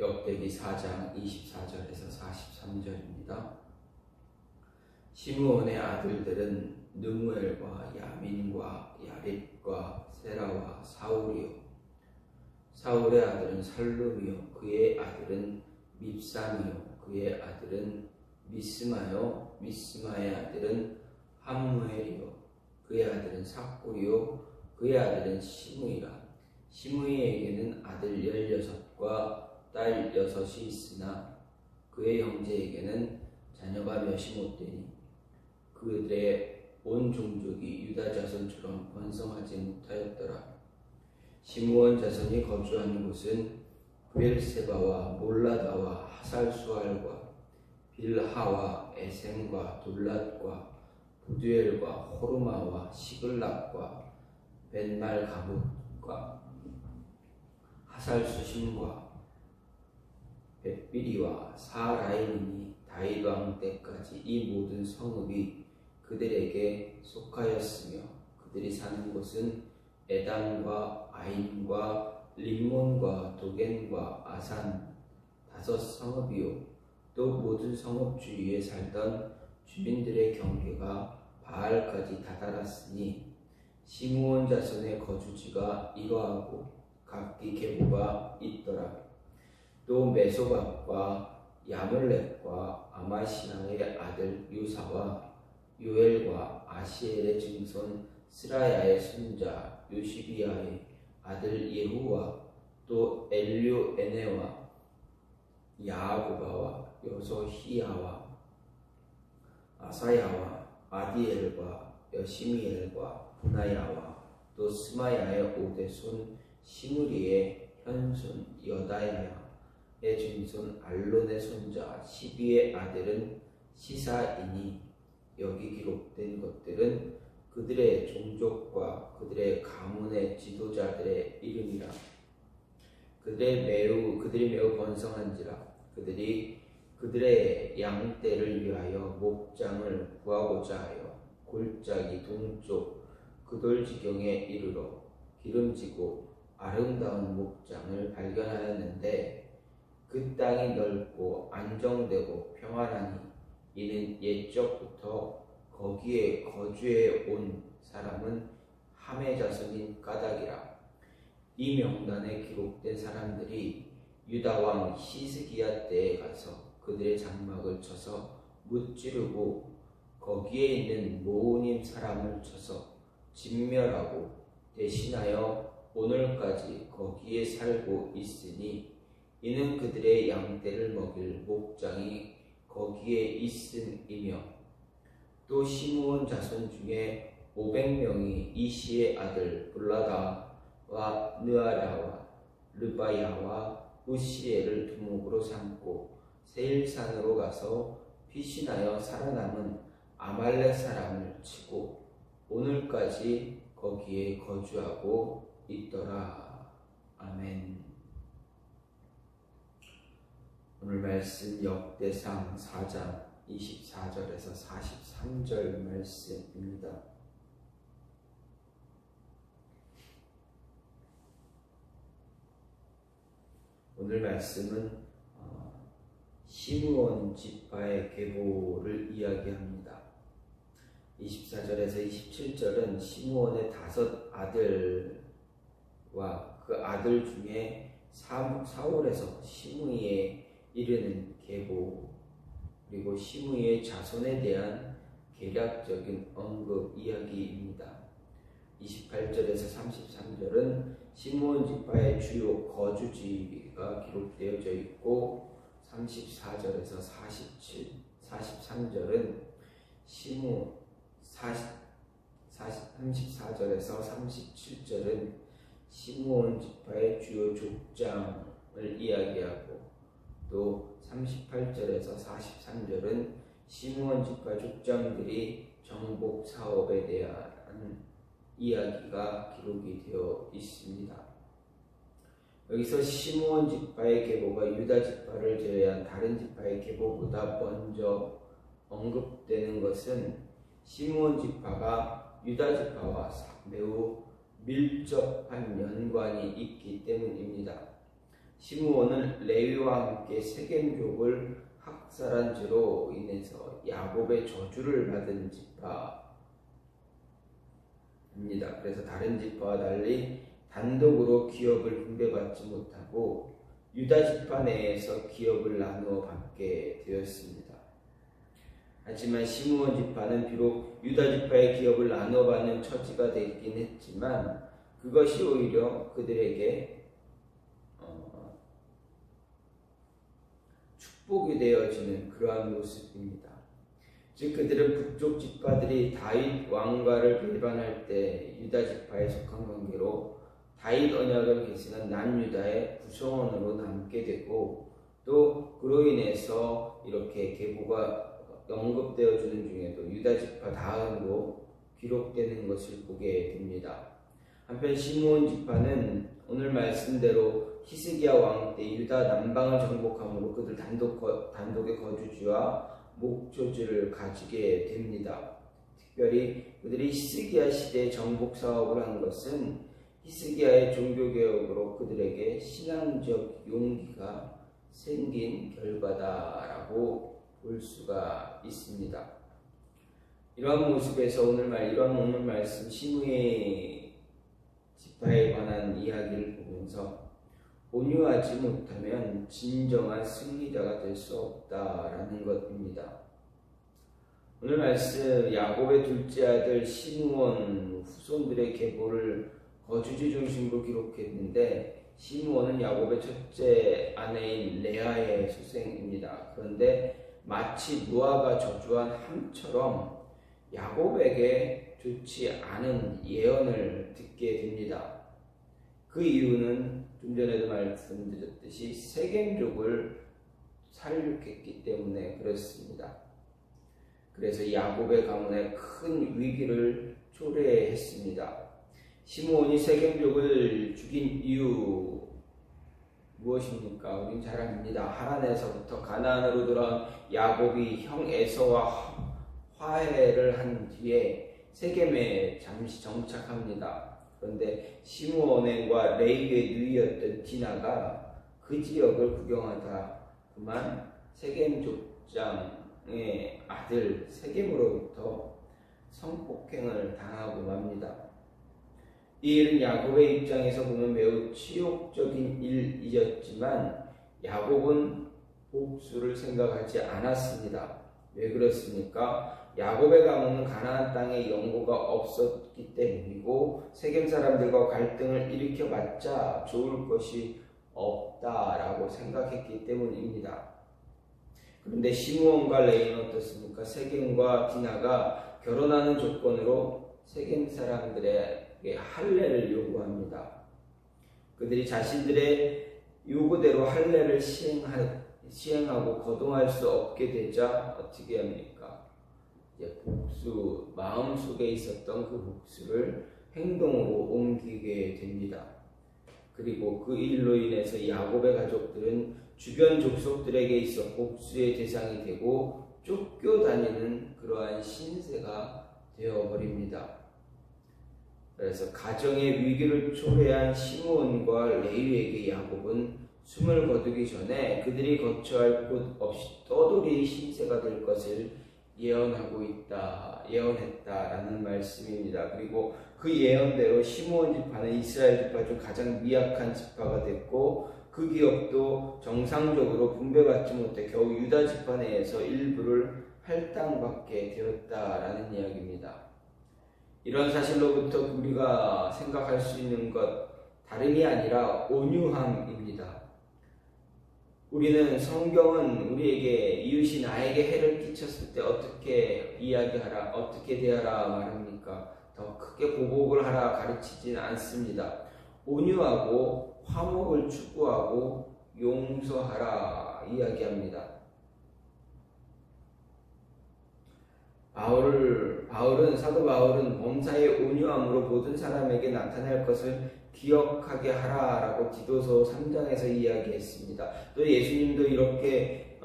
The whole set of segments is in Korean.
역대기 4장 24절에서 43절입니다. 시므온의 아들들은 느무엘과 야민과 야릿과 세라와 사울이요, 사울의 아들은 살룸이요, 그의 아들은 밉삼이요, 그의 아들은 미스마요, 미스마의 아들은 함무엘이요, 그의 아들은 삭구이요, 그의 아들은 시므이라. 시므이에게는 아들 16과 딸 6이 있으나 그의 형제에게는 자녀가 몇이 못되니 그들의 온 종족이 유다 자손처럼 번성하지 못하였더라. 시므온 자손이 거주하는 곳은 브엘세바와 몰라다와 하살수알과 빌하와 에셈과 돌랏과 부두엘과 호르마와 시글락과 벤말가봇과 하살수심과 벳비리와 사라임이니 다윗 왕 때까지 이 모든 성읍이 그들에게 속하였으며 그들이 사는 곳은 에단과 아인과 림몬과 도겐과 아산 5 성읍이요, 또 모든 성읍 주위에 살던 주민들의 경계가 바알까지 다다랐으니 시므온 자손의 거주지가 이러하고 각기 계보가 있더라. 또 메소밥과 야물렉과 아마시아의 아들 유사와 요엘과 아시엘의 증손 스라야의 손자 요시비아의 아들 예후와 또 엘류에네와 야고바와 여소히야와 아사야와 아디엘과 여시미엘과 분하야와 또 스마야의 5대손 시므리의 현손 여다야의 증손 알론의 손자 시비의 아들은 시사이니 여기 기록된 것들은 그들의 종족과 그들의 가문의 지도자들의 이름이라. 그들이 매우 번성한지라. 그들이 그들의 양떼를 위하여 목장을 구하고자 하여 골짜기 동쪽 그돌지경에 이르러 기름지고 아름다운 목장을 발견하였는데 그 땅이 넓고 안정되고 평안하니 이는 옛적부터 거기에 거주해 온 사람은 함의 자손인 까닭이라. 이 명단에 기록된 사람들이 유다 왕 히스기야 때에 가서 그들의 장막을 쳐서 무찌르고 거기에 있는 모우님 사람을 쳐서 진멸하고 대신하여 오늘까지 거기에 살고 있으니 이는 그들의 양떼를 먹일 목장이 거기에 있음이며, 또 시므온 자손 중에 500명이 이시의 아들 블라다와 느아라와 르바야와 우시엘을 두목으로 삼고 세일산으로 가서 피신하여 살아남은 아말렉 사람을 치고 오늘까지 거기에 거주하고 있더라. 아멘. 오늘 말씀 역대상 4장 24절에서 43절 말씀입니다. 오늘 말씀은 시므온 지파의 계보를 이야기합니다. 24절에서 27절은 시므온의 5 아들과 그 아들 중에 사울에서 시므이에 이르는 계보, 그리고 시므이의 자손에 대한 개략적인 언급 이야기입니다. 28절에서 33절은 시므온 지파의 주요 거주지가 기록되어져 있고 34절에서 43절은 34절에서 37절은 시므온 지파의 주요 족장을 이야기하고 또 38절에서 43절은 시므온 지파 족장들이 정복 사업에 대한 이야기가 기록이 되어 있습니다. 여기서 시므온 지파의 계보가 유다 지파를 제외한 다른 지파의 계보보다 먼저 언급되는 것은 시므온 지파가 유다 지파와 매우 밀접한 연관이 있기 때문입니다. 시므온은 레위와 함께 세겜족을 학살한 죄로 인해서 야곱의 저주를 받은 지파입니다. 그래서 다른 지파와 달리 단독으로 기업을 분배받지 못하고 유다 지파 내에서 기업을 나누어 받게 되었습니다. 하지만 시므온 지파는 비록 유다 지파의 기업을 나누어 받는 처지가 되긴 했지만 그것이 오히려 그들에게 축복이 되어지는 그러한 모습입니다. 즉 그들은 북쪽 지파들이 다윗 왕가를 배반할 때 유다 지파에 속한 관계로 다윗 언약을 계승한 남유다의 구성원으로 남게 되고 또 그로 인해서 이렇게 계보가 언급되어지는 중에도 유다 지파 다음으로 기록되는 것을 보게 됩니다. 한편 시므온 지파는 오늘 말씀대로 히스기야 왕 때 유다 남방을 정복함으로 그들 단독의 거주지와 목초지를 가지게 됩니다. 특별히 그들이 히스기야 시대에 정복 사업을 한 것은 히스기야의 종교개혁으로 그들에게 신앙적 용기가 생긴 결과다라고 볼 수가 있습니다. 이러한 모습에서 오늘 말씀 시므의 지파에 관한 이야기를 보면서 온유하지 못하면 진정한 승리자가 될 수 없다라는 것입니다. 오늘 말씀 야곱의 둘째 아들 시므온 후손들의 계보를 거주지 중심으로 기록했는데 시므온은 야곱의 첫째 아내인 레아의 소생입니다. 그런데 마치 노아가 저주한 함처럼 야곱에게 좋지 않은 예언을 듣게 됩니다. 그 이유는 좀 전에도 말씀드렸듯이 세겜족을 살육했기 때문에 그렇습니다. 그래서 야곱의 가문에 큰 위기를 초래했습니다. 시므온이 세겜족을 죽인 이유 무엇입니까? 우린 잘 압니다. 하란에서부터 가나안으로 돌아온 야곱이 형 에서와 화해를 한 뒤에 세겜에 잠시 정착합니다. 그런데 시므온과 레위의 누이였던 디나가 그 지역을 구경하다 그만 세겜 족장의 아들 세겜으로부터 성폭행을 당하고 맙니다. 이 일은 야곱의 입장에서 보면 매우 치욕적인 일이었지만 야곱은 복수를 생각하지 않았습니다. 왜 그렇습니까? 야곱의 가문은 가나안 땅에 연고가 없었기 때문이고 세겜 사람들과 갈등을 일으켜봤자 좋을 것이 없다라고 생각했기 때문입니다. 그런데 시므온과 레위는 어떻습니까? 세겜과 디나가 결혼하는 조건으로 세겜 사람들에게 할례를 요구합니다. 그들이 자신들의 요구대로 할례를 시행하고 거동할 수 없게 되자 어떻게 합니까? 복수, 마음속에 있었던 그 복수를 행동으로 옮기게 됩니다. 그리고 그 일로 인해서 야곱의 가족들은 주변 족속들에게 있어 복수의 대상이 되고 쫓겨다니는 그러한 신세가 되어버립니다. 그래서 가정의 위기를 초래한 시므온과 레위에게 야곱은 숨을 거두기 전에 그들이 거처할 곳 없이 떠돌이 신세가 될 것을 예언했다라는 말씀입니다. 그리고 그 예언대로 시므온 지파는 이스라엘 지파 중 가장 미약한 지파가 됐고 그 기업도 정상적으로 분배받지 못해 겨우 유다 지파 내에서 일부를 할당받게 되었다라는 이야기입니다. 이런 사실로부터 우리가 생각할 수 있는 것 다름이 아니라 온유함입니다. 우리는 성경은 우리에게 이웃이 나에게 해를 끼쳤을 때 어떻게 이야기하라, 어떻게 대하라 말합니까? 더 크게 보복을 하라 가르치지는 않습니다. 온유하고 화목을 추구하고 용서하라 이야기합니다. 사도 바울은 범사의 온유함으로 모든 사람에게 나타날 것을 기억하게 하라라고 디도서 3장에서 이야기했습니다. 또 예수님도 이렇게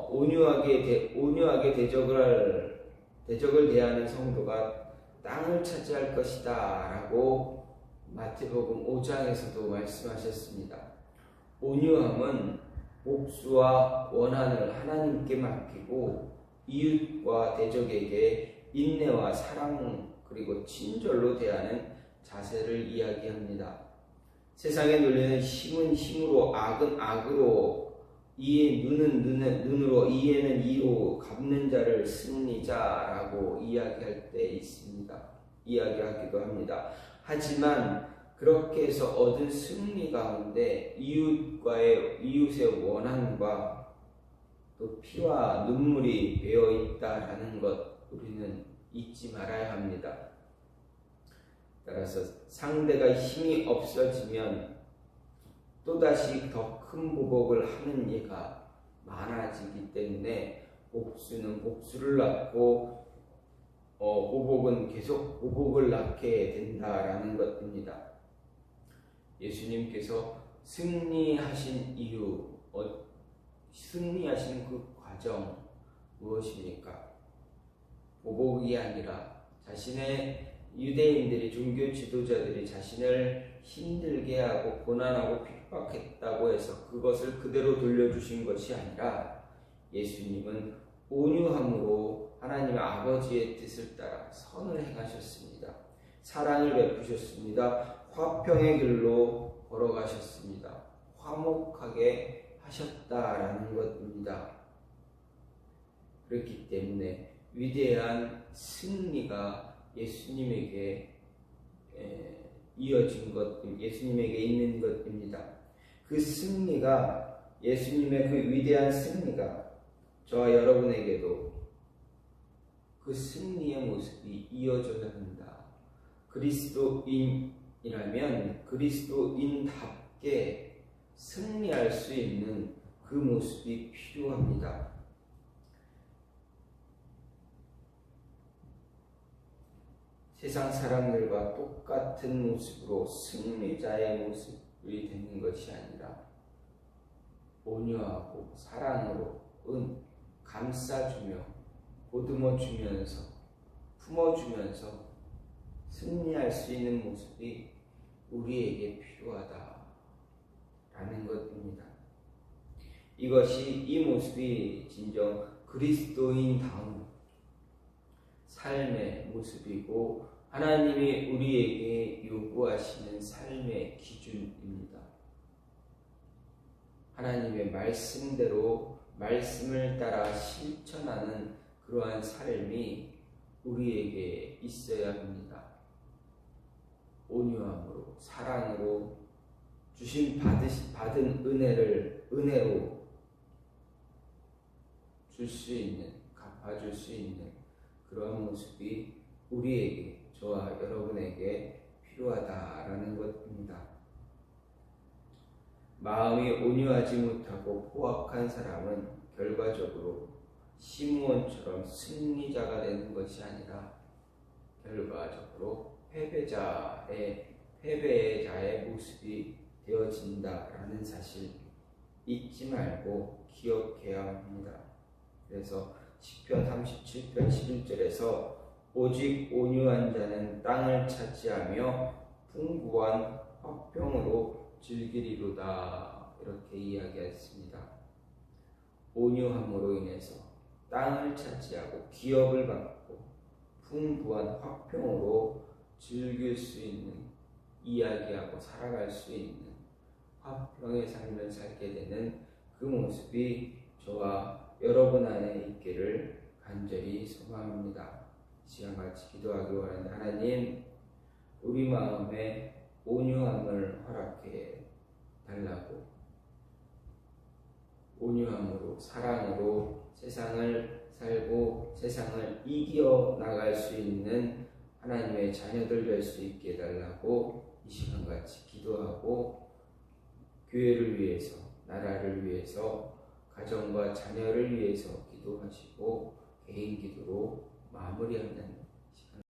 온유하게 대적을 대하는 성도가 땅을 차지할 것이다 라고 마태복음 5장에서도 말씀하셨습니다. 온유함은 복수와 원한을 하나님께 맡기고 이웃과 대적에게 인내와 사랑 그리고 친절로 대하는 자세를 이야기합니다. 세상에 놀리는 힘은 힘으로 악은 악으로 눈은 눈으로 이에는 이로 갚는 자를 승리자라고 이야기하기도 합니다. 하지만 그렇게 해서 얻은 승리 가운데 이웃의 원한과 또 피와 눈물이 배어 있다라는 것 우리는 잊지 말아야 합니다. 따라서 상대가 힘이 없어지면 또다시 더 큰 보복을 하는 예가 많아지기 때문에 복수는 복수를 낳고 보복은 계속 보복을 낳게 된다라는 것입니다. 예수님께서 승리하신 이유, 승리하신 그 과정 무엇입니까? 보복이 아니라 자신의 유대인들이 종교 지도자들이 자신을 힘들게 하고 고난하고 핍박했다고 해서 그것을 그대로 돌려주신 것이 아니라 예수님은 온유함으로 하나님 아버지의 뜻을 따라 선을 행하셨습니다. 사랑을 베푸셨습니다. 화평의 길로 걸어가셨습니다. 화목하게 하셨다라는 것입니다. 그렇기 때문에 위대한 승리가 예수님에게 예수님에게 있는 것입니다. 그 승리가, 예수님의 그 위대한 승리가 저와 여러분에게도 그 승리의 모습이 이어져야 한다. 그리스도인이라면 그리스도인답게 승리할 수 있는 그 모습이 필요합니다. 세상 사람들과 똑같은 모습으로 승리자의 모습이 되는 것이 아니라 온유하고 사랑으로 감싸주며 보듬어주면서 품어주면서 승리할 수 있는 모습이 우리에게 필요하다라는 것입니다. 이 모습이 진정 그리스도인다운 삶의 모습이고 하나님이 우리에게 요구하시는 삶의 기준입니다. 하나님의 말씀대로 말씀을 따라 실천하는 그러한 삶이 우리에게 있어야 합니다. 온유함으로 사랑으로 받은 은혜로 줄 수 있는, 갚아줄 수 있는 그러한 모습이 우리에게, 저와 여러분에게 필요하다라는 것입니다. 마음이 온유하지 못하고 포악한 사람은 결과적으로 시므온처럼 승리자가 되는 것이 아니라 결과적으로 패배자의 모습이 되어진다라는 사실 잊지 말고 기억해야 합니다. 그래서 시편 37편 11절에서 오직 온유한 자는 땅을 차지하며 풍부한 화평으로 즐기리로다 이렇게 이야기했습니다. 온유함으로 인해서 땅을 차지하고 기업을 받고 풍부한 화평으로 즐길 수 있는, 이야기하고 살아갈 수 있는 화평의 삶을 살게 되는 그 모습이 저와 여러분 안에 있기를 간절히 소망합니다. 시간 같이 기도하기 원하는 하나님, 우리 마음에 온유함을 허락해 달라고, 온유함으로 사랑으로 세상을 살고 세상을 이겨 나갈 수 있는 하나님의 자녀들 될 수 있게 해달라고 이 시간 같이 기도하고 교회를 위해서, 나라를 위해서, 가정과 자녀를 위해서 기도하시고 개인 기도로 마무리합니다.